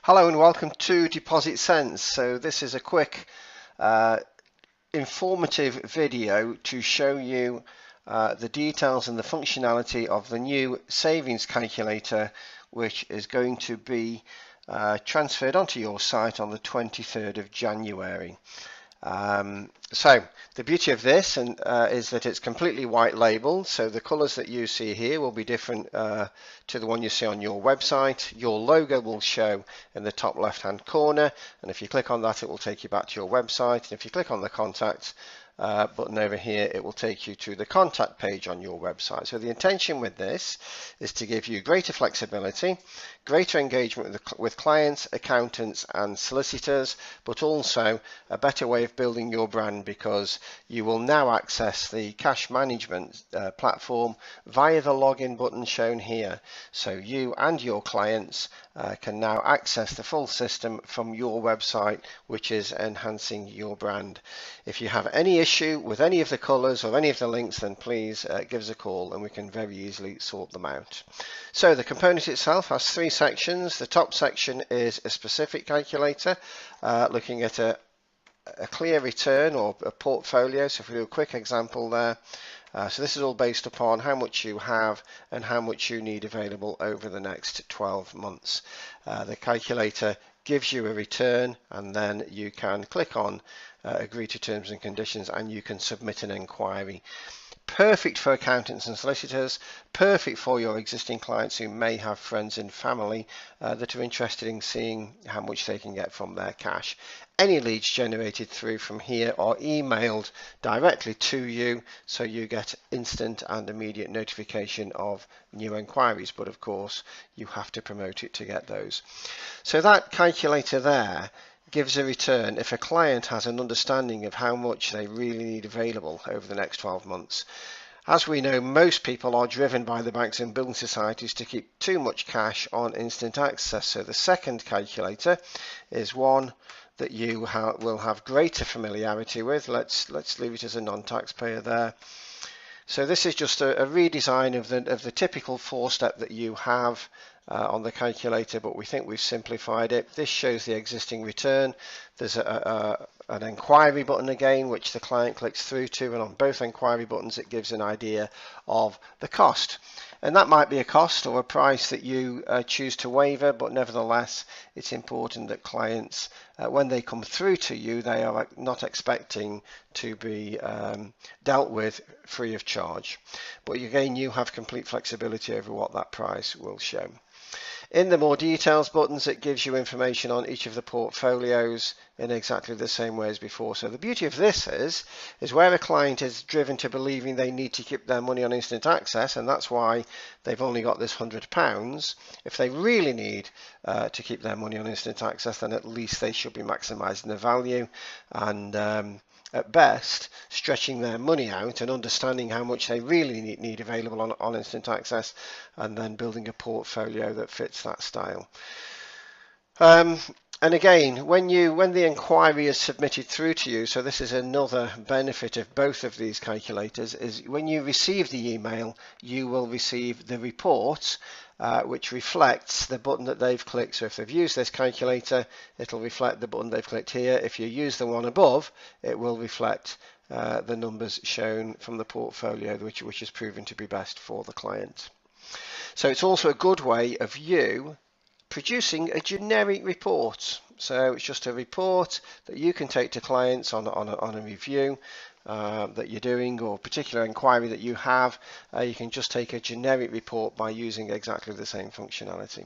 Hello and welcome to Deposit Sense. So this is a quick informative video to show you the details and the functionality of the new savings calculator, which is going to be transferred onto your site on the 23rd of January. So the beauty of this is that it's completely white labeled, so the colors that you see here will be different to the one you see on your website. Your logo will show in the top left hand corner, and if you click on that it will take you back to your website, and if you click on the contact button over here, it will take you to the contact page on your website. So the intention with this is to give you greater flexibility, greater engagement with clients, accountants and solicitors, but also a better way of building your brand, because you will now access the cash management platform via the login button shown here. So you and your clients can now access the full system from your website, which is enhancing your brand. If you have any issue with any of the colors or any of the links, then please give us a call and we can very easily sort them out. So the component itself has three sections. The top section is a specific calculator looking at a clear return or a portfolio. So if we do a quick example there, so this is all based upon how much you have and how much you need available over the next 12 months. The calculator gives you a return, and then you can click on agree to terms and conditions and you can submit an inquiry. Perfect for accountants and solicitors, perfect for your existing clients who may have friends and family that are interested in seeing how much they can get from their cash. Any leads generated through from here are emailed directly to you, so you get instant and immediate notification of new inquiries, but of course you have to promote it to get those. So that calculator there gives a return if a client has an understanding of how much they really need available over the next 12 months. As we know, most people are driven by the banks and building societies to keep too much cash on instant access. So the second calculator is one that you will have greater familiarity with. Let's leave it as a non-taxpayer there. So this is just a redesign of the typical four-step that you have on the calculator, but we think we've simplified it. This shows the existing return. There's an inquiry button again, which the client clicks through to, and on both inquiry buttons it gives an idea of the cost. And that might be a cost or a price that you choose to waiver, but nevertheless it's important that clients, when they come through to you, they are not expecting to be dealt with free of charge. But again, you have complete flexibility over what that price will show. In the more details buttons, it gives you information on each of the portfolios in exactly the same way as before. So the beauty of this is where a client is driven to believing they need to keep their money on instant access, and that's why they've only got this £100. If they really need to keep their money on instant access, then at least they should be maximising the value and at best stretching their money out and understanding how much they really need available on instant access, and then building a portfolio that fits that style. And again, when the inquiry is submitted through to you, so this is another benefit of both of these calculators, is when you receive the email, you will receive the report, which reflects the button that they've clicked. So if they've used this calculator, it'll reflect the button they've clicked here. If you use the one above, it will reflect the numbers shown from the portfolio, which is proven to be best for the client. So it's also a good way of you producing a generic report. So it's just a report that you can take to clients on a review that you're doing, or a particular inquiry that you have. You can just take a generic report by using exactly the same functionality.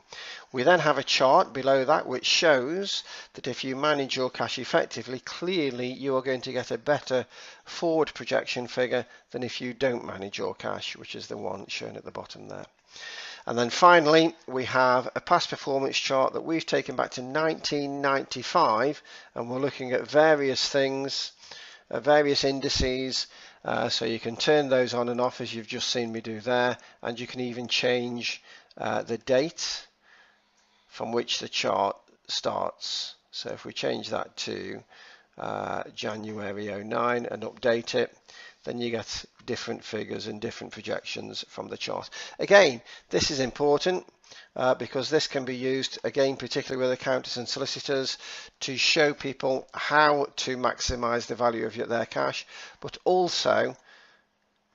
We then have a chart below that which shows that if you manage your cash effectively, clearly you are going to get a better forward projection figure than if you don't manage your cash, which is the one shown at the bottom there. And then finally, we have a past performance chart that we've taken back to 1995, and we're looking at various things, various indices, so you can turn those on and off as you've just seen me do there, and you can even change the date from which the chart starts. So if we change that to January 09 and update it, then you get different figures and different projections from the chart. Again, this is important. because this can be used, again, particularly with accountants and solicitors, to show people how to maximize the value of their cash, but also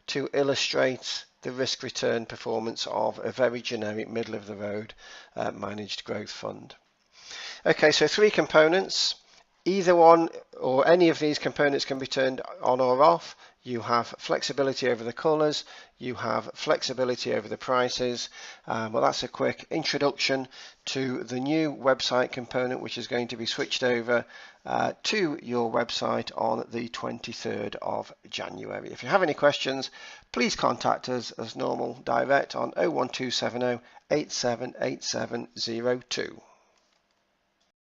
to illustrate the risk return performance of a very generic middle of the road managed growth fund. Okay, so 3 components. Either one or any of these components can be turned on or off. You have flexibility over the colours, you have flexibility over the prices. Well, that's a quick introduction to the new website component, which is going to be switched over to your website on the 23rd of January. If you have any questions, please contact us as normal direct on 01270 878702.